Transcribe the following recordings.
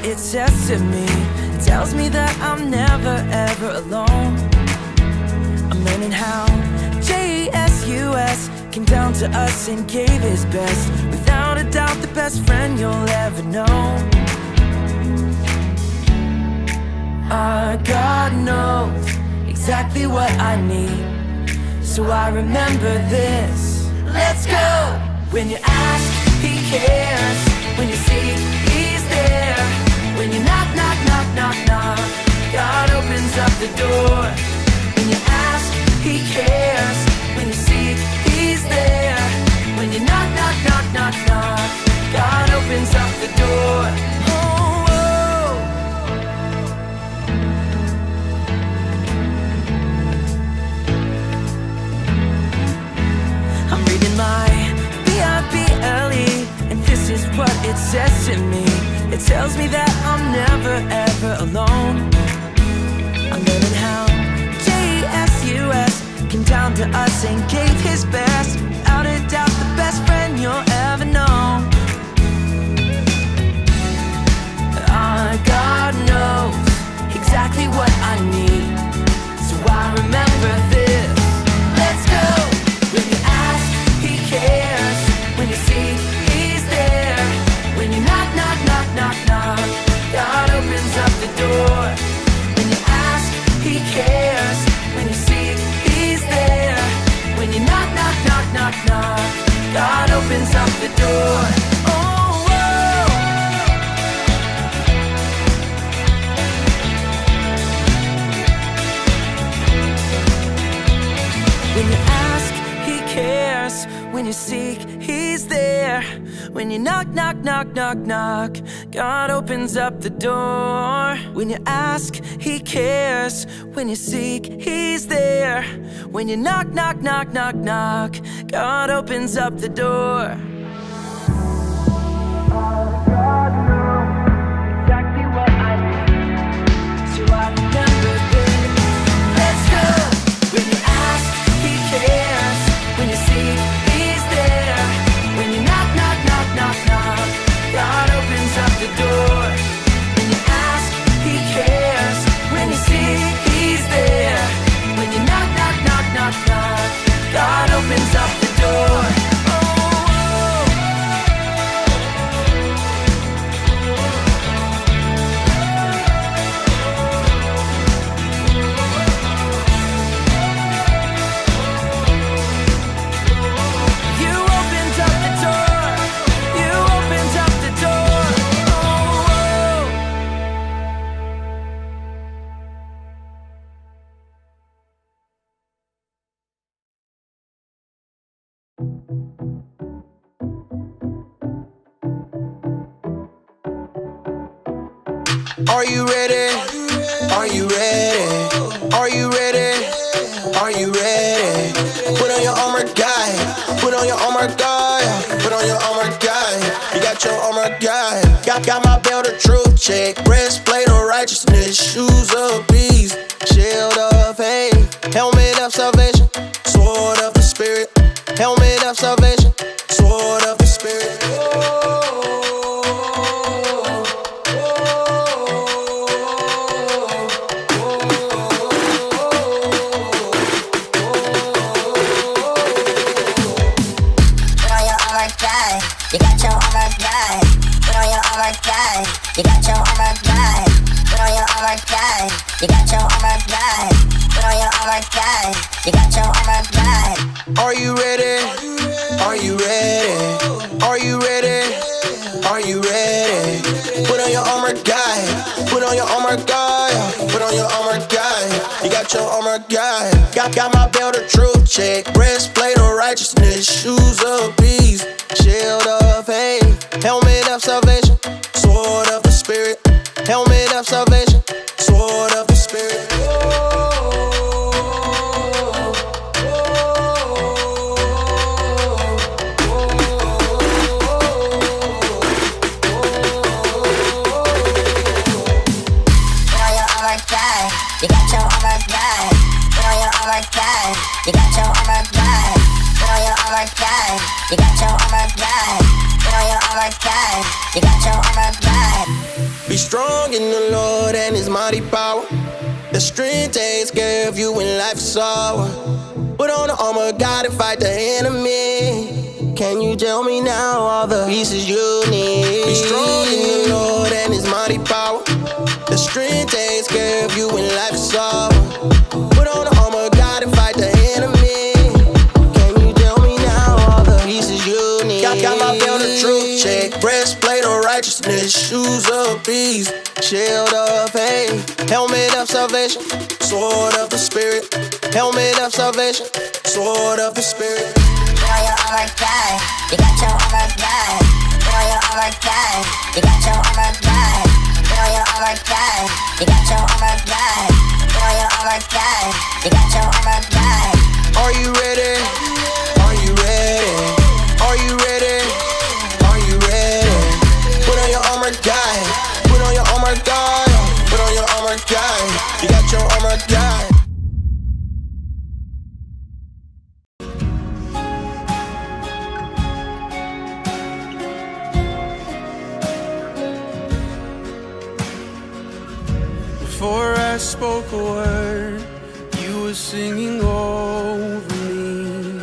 it says to me. It tells me that I'm never ever alone. I'm learning how Jesus came down to us and gave his best. Without a doubt, the best friend you'll ever know. Our God knows exactly what I need, so I remember this. Let's go! When you ask, he cares. When you seek, he's there. When you knock, knock, knock, knock, knock, God opens up the door. When you ask, he cares. When you seek, he's there. When you knock, knock, knock, knock, knock, God opens up the door. Oh, oh. I'm reading my Bible, and this is what it says to me. It tells me that I'm never ever alone. I'm learning how Jesus came down to us and gave his best. Without a doubt, the best friend you'll ever know. Our God knows exactly what I need, so I remember this. Let's go! When you ask, he cares. When you seek, he's there. When you knock, knock, knock, knock, knock, God opens up the door. When you ask, he cares. When you seek, he's there. When you knock, knock, knock, knock, knock, God opens up the door. Oh, oh. When you ask, he cares. When you seek, he's there. When you knock, knock, knock, knock, knock, God opens up the door. When you ask, he cares. When you seek, he's there. When you knock, knock, knock, knock, knock, God opens up the door. God knows exactly what I need, so I remember this. Let's go! When you ask, he cares. When you seek, he's there. When you knock, knock, knock, knock, knock, God opens up the door. When you ask, he cares. When you seek, he's there. When you knock, knock, knock, knock, knock, God opens up the door. Are you ready? Are you ready? Are you ready? Are you ready? Put on your armor, guy. Put on your armor, guy. Put on your armor, guy. You got your armor, guy. Got my belt of truth check. Breastplate of righteousness. Shoes of peace. Shield of faith. Helmet of salvation. Sword of the spirit. Helmet of salvation. Sword of the spirit. You got your armor, guy. Put on your armor, guy. You got your armor, guy. Put on your armor, guy. You got your armor, guy. Put on your armor, guy. You got your armor, guy. Are you ready? Are you ready? Are you ready? Are you ready? Put on your armor, guy. Put on your armor, guy. Put on your armor, guy. You got your armor, guy. Got my belt of truth check. Breastplate of righteousness. Shoes of peace. Shield of faith. Helmet of salvation. Sword of the spirit. Helmet of salvation. Sword of the spirit. You got your armor, guy. Put on your armor, guy. You got your armor, guy. Put on your armor, guy. You got your armor, guy. Put on your armor, guy. You got your armor, guy. Be strong in the Lord and His mighty power. The strength takes care of you when life's sour. Put on the armor of God and fight the enemy. Can you tell me now all the pieces you need? Be strong in the Lord and His mighty power. The strength takes care of you when life's sour. Put on the armor of God and fight the enemy. Can you tell me now all the pieces you need? Got my belt of truth check, breastplate of righteousness, shoes of peace, shield of faith, helmet of salvation, sword of the spirit, helmet of salvation, sword of the spirit. Put on your armor, God. You got your armor, God. Put on your armor, God. You got your armor, God. Put on your armor, God. You got your armor, God. Put on your armor, God. You got your armor, God. Are you ready? Are you ready? Are you ready? Are you ready? Put on your armor, God. Put on your armor, God. Put on your armor, God. You got your armor, God. Before I spoke a word, you were singing over me.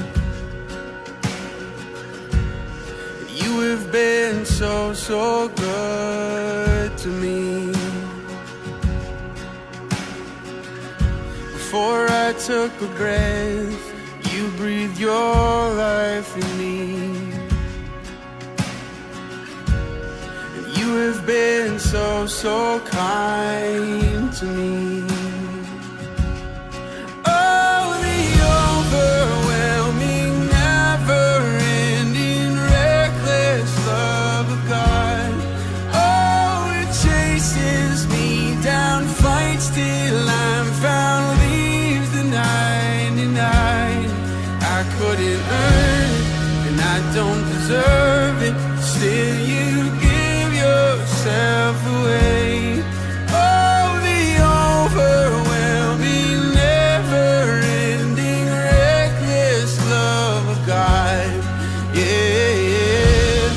You have been so, so good to me. Before I took a breath, you breathed your life in me. You have been so, so kind to me. Oh, the overwhelming, never-ending, reckless love of God. Oh, it chases me down, fights till I'm found, leaves the 99. I couldn't earn it, and I don't deserve it. Still, you give yourself away. Oh, the overwhelming, never-ending, reckless love of God. Yeah, yeah.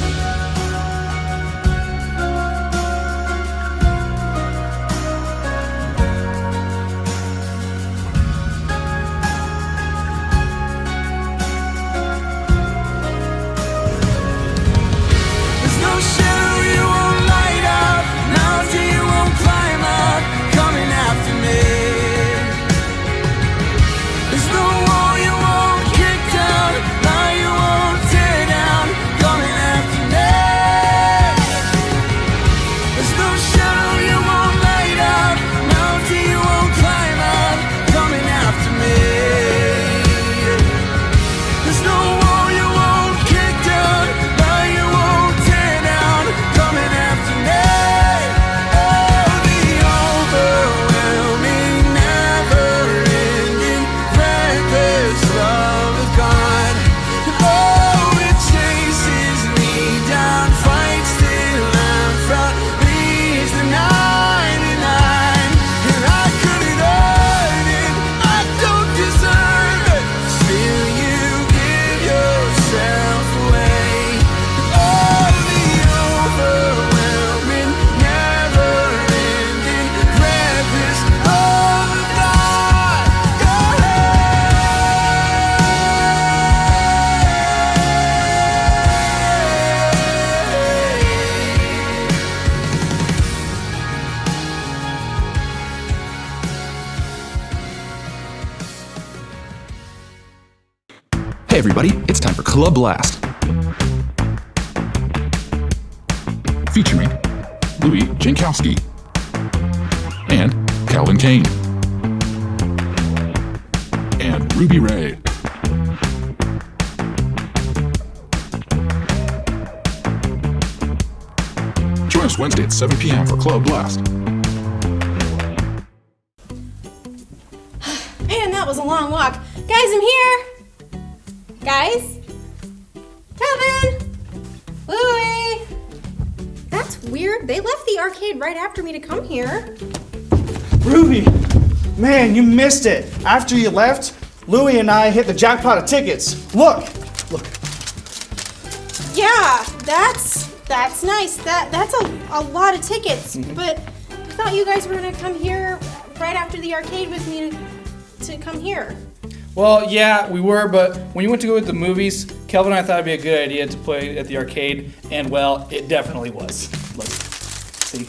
There's no shadow you won't light up, mountain you won't climb up, coming after me. There's no wall you won't kick down, lie you won't tear down, coming after me. There's no shadow you won't light up, mountain you won't climb up, coming after me. There's no wall you won't kick down, lie you won't tear down, coming after me. Oh, the overwhelming, never-ending, reckless love of God. Oh, it chases me down, fights till I'm found, leaves the 99. And I couldn't earn it, I don't deserve it. Still, you give yourself away. Oh, the overwhelming, never-ending, reckless love of God. Hey everybody, it's time for Club Blast. Featuring Louis Jankowski and Calvin Kane and Ruby Ray. Join us Wednesday at 7 p.m. for Club Blast. Man, that was a long walk. Guys, I'm here. Guys? Kevin? Louie? That's weird. They left the arcade right after me to come here. Ruby, man, you missed it. After you left, Louie and I hit the jackpot of tickets. Look. Yeah, that's That's nice. That's a lot of tickets. But I thought you guys were gonna come here right after the arcade with me to come here. Well, yeah, we were, but when you went to go to the movies, Kelvin and I thought it'd be a good idea to play at the arcade, and well, it definitely was. Let's see.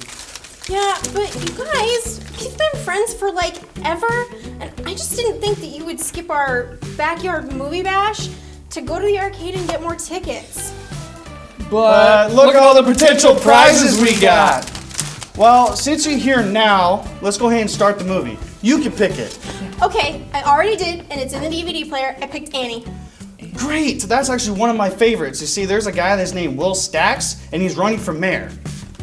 Yeah, but you guys, we've been friends for like ever, and I just didn't think that you would skip our backyard movie bash to go to the arcade and get more tickets. But look at all the potential prizes we got. Well, since you're here now, let's go ahead and start the movie. You can pick it. Okay, I already did, and it's in the DVD player. I picked Annie. Great, that's actually one of my favorites. You see, there's a guy that's named Will Stacks, and he's running for mayor.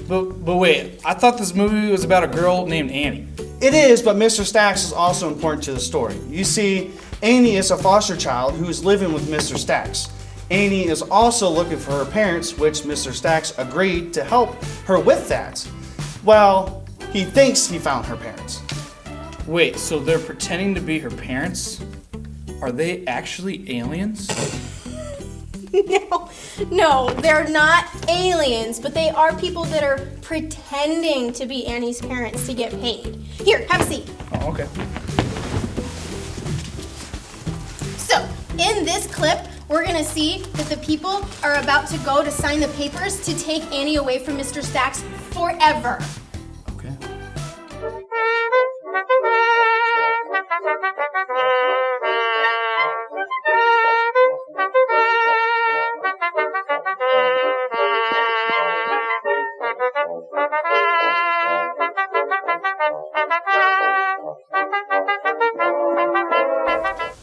But wait, I thought this movie was about a girl named Annie. It is, but Mr. Stacks is also important to the story. You see, Annie is a foster child who is living with Mr. Stacks. Annie is also looking for her parents, which Mr. Stacks agreed to help her with that. Well, he thinks he found her parents. Wait, so they're pretending to be her parents? Are they actually aliens? No, they're not aliens, but they are people that are pretending to be Annie's parents to get paid. Here, have a seat. Oh, okay. So, in this clip, we're gonna see that the people are about to go to sign the papers to take Annie away from Mr. Stacks forever. Okay.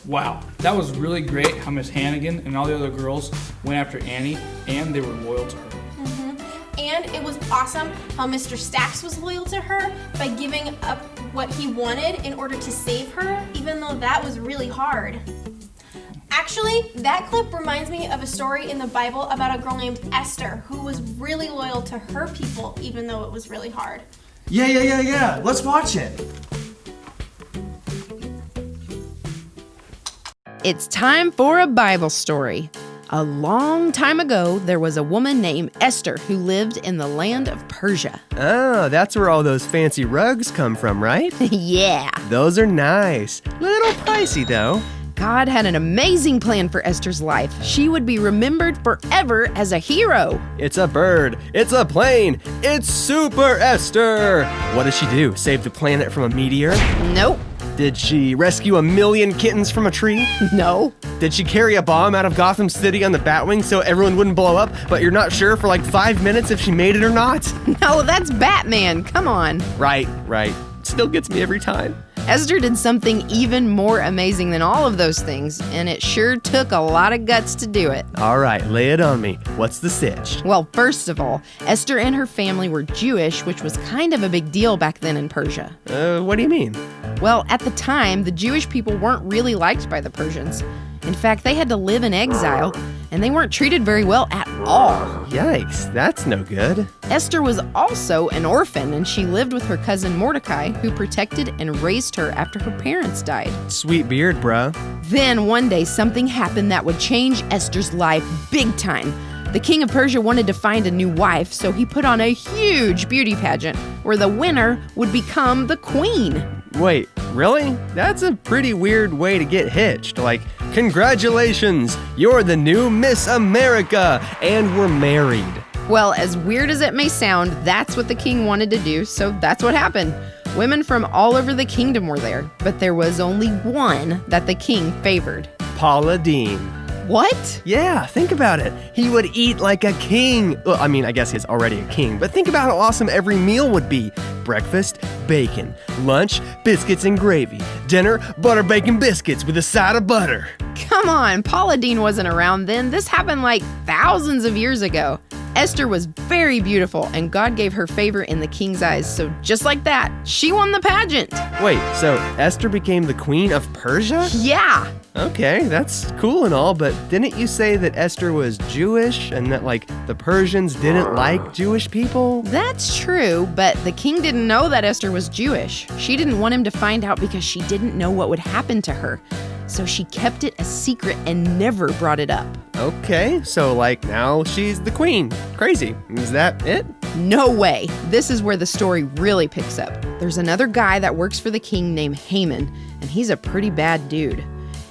Wow, that was really great how Miss Hannigan and all the other girls went after Annie, and they were loyal to her. And it was awesome how Mr. Stacks was loyal to her by giving up what he wanted in order to save her, even though that was really hard. Actually, that clip reminds me of a story in the Bible about a girl named Esther who was really loyal to her people, even though it was really hard. Yeah. Let's watch it. It's time for a Bible story. A long time ago, there was a woman named Esther who lived in the land of Persia. Oh, that's where all those fancy rugs come from, right? Yeah. Those are nice. Little pricey, though. God had an amazing plan for Esther's life. She would be remembered forever as a hero. It's a bird. It's a plane. It's Super Esther. What does she do? Save the planet from a meteor? Nope. Did she rescue 1,000,000 kittens from a tree? No. Did she carry a bomb out of Gotham City on the Batwing so everyone wouldn't blow up, but you're not sure for like 5 minutes if she made it or not? No, that's Batman. Come on. Right. Still gets me every time. Esther did something even more amazing than all of those things, and it sure took a lot of guts to do it. All right, lay it on me. What's the sitch? Well, first of all, Esther and her family were Jewish, which was kind of a big deal back then in Persia. What do you mean? Well, at the time, the Jewish people weren't really liked by the Persians. In fact, they had to live in exile, and they weren't treated very well at all. Yikes, that's no good. Esther was also an orphan, and she lived with her cousin Mordecai, who protected and raised her after her parents died. Sweet beard, bruh. Then one day, something happened that would change Esther's life big time. The king of Persia wanted to find a new wife, so he put on a huge beauty pageant where the winner would become the queen. Wait, really? That's a pretty weird way to get hitched. Like, congratulations, you're the new Miss America, and we're married. Well, as weird as it may sound, that's what the king wanted to do, so that's what happened. Women from all over the kingdom were there, but there was only one that the king favored. Paula Deen. What? Yeah, think about it. He would eat like a king. Well, I mean, I guess he's already a king, but think about how awesome every meal would be. Breakfast, bacon. Lunch, biscuits and gravy. Dinner, butter bacon biscuits with a side of butter. Come on, Paula Deen wasn't around then. This happened like thousands of years ago. Esther was very beautiful, and God gave her favor in the king's eyes, so just like that, she won the pageant. Wait, so Esther became the queen of Persia? Yeah. Okay, that's cool and all, but didn't you say that Esther was Jewish and that, like, the Persians didn't like Jewish people? That's true, but the king didn't know that Esther was Jewish. She didn't want him to find out because she didn't know what would happen to her. so she kept it a secret and never brought it up. Okay, so like now she's the queen. Crazy. Is that it? No way. This is where the story really picks up. There's another guy that works for the king named Haman, and he's a pretty bad dude.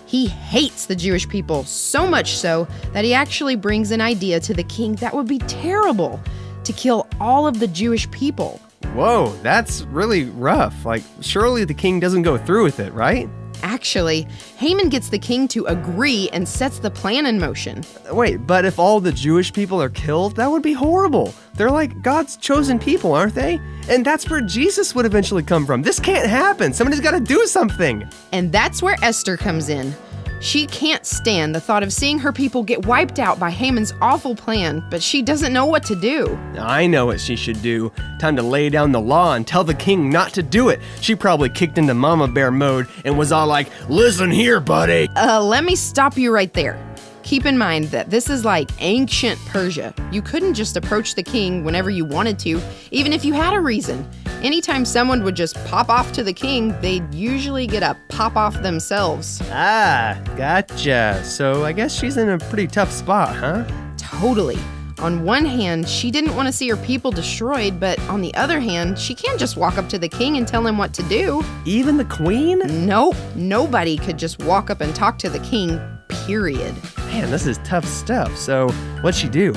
He hates the Jewish people, so much so that he actually brings an idea to the king that would be terrible, to kill all of the Jewish people. Whoa, that's really rough. Like, surely the king doesn't go through with it, right? Actually, Haman gets the king to agree and sets the plan in motion. Wait, but if all the Jewish people are killed, that would be horrible. They're like God's chosen people, aren't they? And that's where Jesus would eventually come from. This can't happen. Somebody's got to do something. And that's where Esther comes in. She can't stand the thought of seeing her people get wiped out by Haman's awful plan, but she doesn't know what to do. I know what she should do. Time to lay down the law and tell the king not to do it. She probably kicked into mama bear mode and was all like, "Listen here, buddy." Let me stop you right there. Keep in mind that this is like ancient Persia. You couldn't just approach the king whenever you wanted to, even if you had a reason. Anytime someone would just pop off to the king, they'd usually get a pop off themselves. Ah, gotcha. So I guess she's in a pretty tough spot, huh? Totally. On one hand, she didn't want to see her people destroyed, but on the other hand, she can't just walk up to the king and tell him what to do. Even the queen? Nope, nobody could just walk up and talk to the king, period. Man, this is tough stuff. So what'd she do?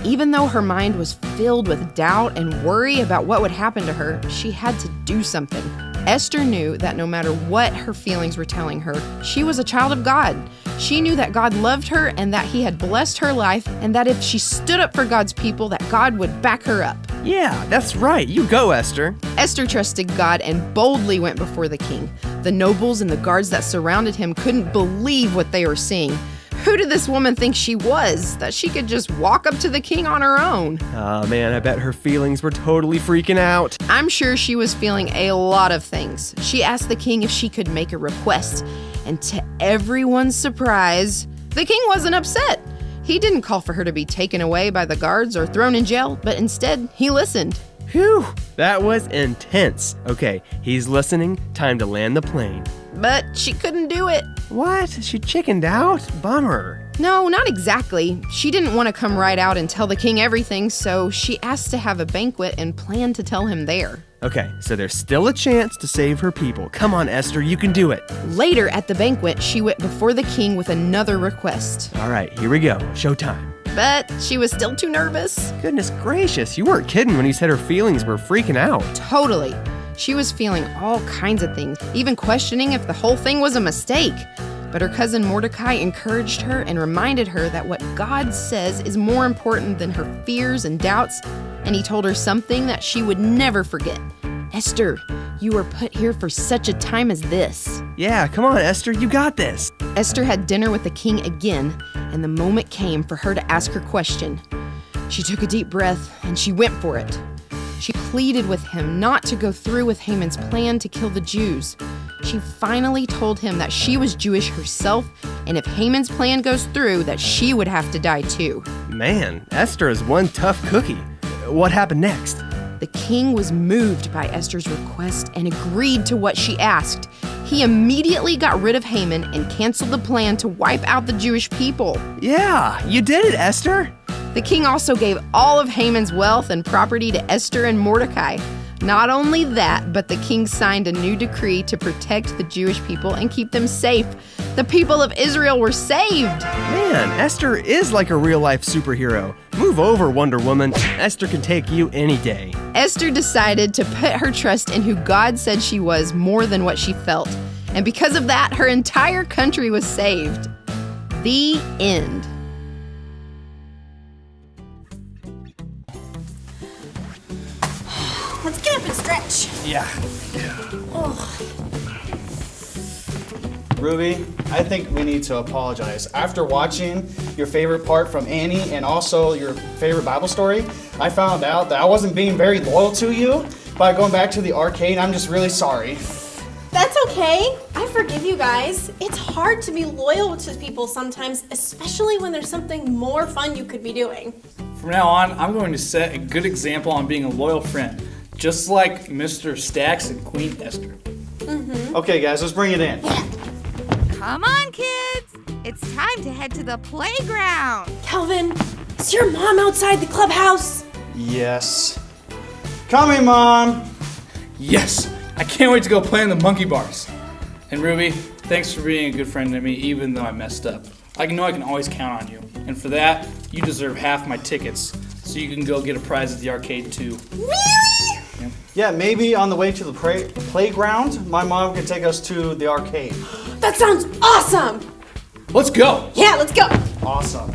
Even though her mind was filled with doubt and worry about what would happen to her, she had to do something. Esther knew that no matter what her feelings were telling her, she was a child of God. She knew that God loved her and that he had blessed her life, and that if she stood up for God's people, that God would back her up. Yeah, that's right. You go, Esther. Esther trusted God and boldly went before the king. The nobles and the guards that surrounded him couldn't believe what they were seeing. Who did this woman think she was, that she could just walk up to the king on her own? Oh man, I bet her feelings were totally freaking out. I'm sure she was feeling a lot of things. She asked the king if she could make a request, and to everyone's surprise, the king wasn't upset. He didn't call for her to be taken away by the guards or thrown in jail, but instead, he listened. Phew, that was intense. Okay, he's listening. Time to land the plane. But she couldn't do it. What? She chickened out? Bummer. No, not exactly. She didn't want to come right out and tell the king everything, so she asked to have a banquet and planned to tell him there. Okay, so there's still a chance to save her people. Come on, Esther, you can do it. Later at the banquet, she went before the king with another request. All right, here we go. Showtime. But she was still too nervous. Goodness gracious, you weren't kidding when you said her feelings were freaking out. Totally. She was feeling all kinds of things, even questioning if the whole thing was a mistake. But her cousin Mordecai encouraged her and reminded her that what God says is more important than her fears and doubts, and he told her something that she would never forget. Esther, you were put here for such a time as this. Yeah, come on, Esther, you got this. Esther had dinner with the king again, and the moment came for her to ask her question. She took a deep breath, and she went for it. She pleaded with him not to go through with Haman's plan to kill the Jews. She finally told him that she was Jewish herself, and if Haman's plan goes through, that she would have to die too. Man, Esther is one tough cookie. What happened next? The king was moved by Esther's request and agreed to what she asked. He immediately got rid of Haman and canceled the plan to wipe out the Jewish people. Yeah, you did it, Esther. The king also gave all of Haman's wealth and property to Esther and Mordecai. Not only that, but the king signed a new decree to protect the Jewish people and keep them safe. The people of Israel were saved. Man, Esther is like a real-life superhero. Move over, Wonder Woman. Esther can take you any day. Esther decided to put her trust in who God said she was more than what she felt. And because of that, her entire country was saved. The end. Let's get up and stretch. Yeah. Ruby, I think we need to apologize. After watching your favorite part from Annie and also your favorite Bible story, I found out that I wasn't being very loyal to you by going back to the arcade. I'm just really sorry. That's okay. I forgive you guys. It's hard to be loyal to people sometimes, especially when there's something more fun you could be doing. From now on, I'm going to set a good example on being a loyal friend, just like Mr. Stacks and Queen Esther. Okay, guys, let's bring it in. Come on, kids. It's time to head to the playground. Calvin, is your mom outside the clubhouse? Yes. Coming, Mom. Yes! I can't wait to go play in the monkey bars. And Ruby, thanks for being a good friend to me, even though I messed up. I know I can always count on you. And for that, you deserve half my tickets, so you can go get a prize at the arcade too. Really? Yep. Yeah, maybe on the way to the playground, my mom can take us to the arcade. That sounds awesome! Let's go! Yeah, let's go! Awesome.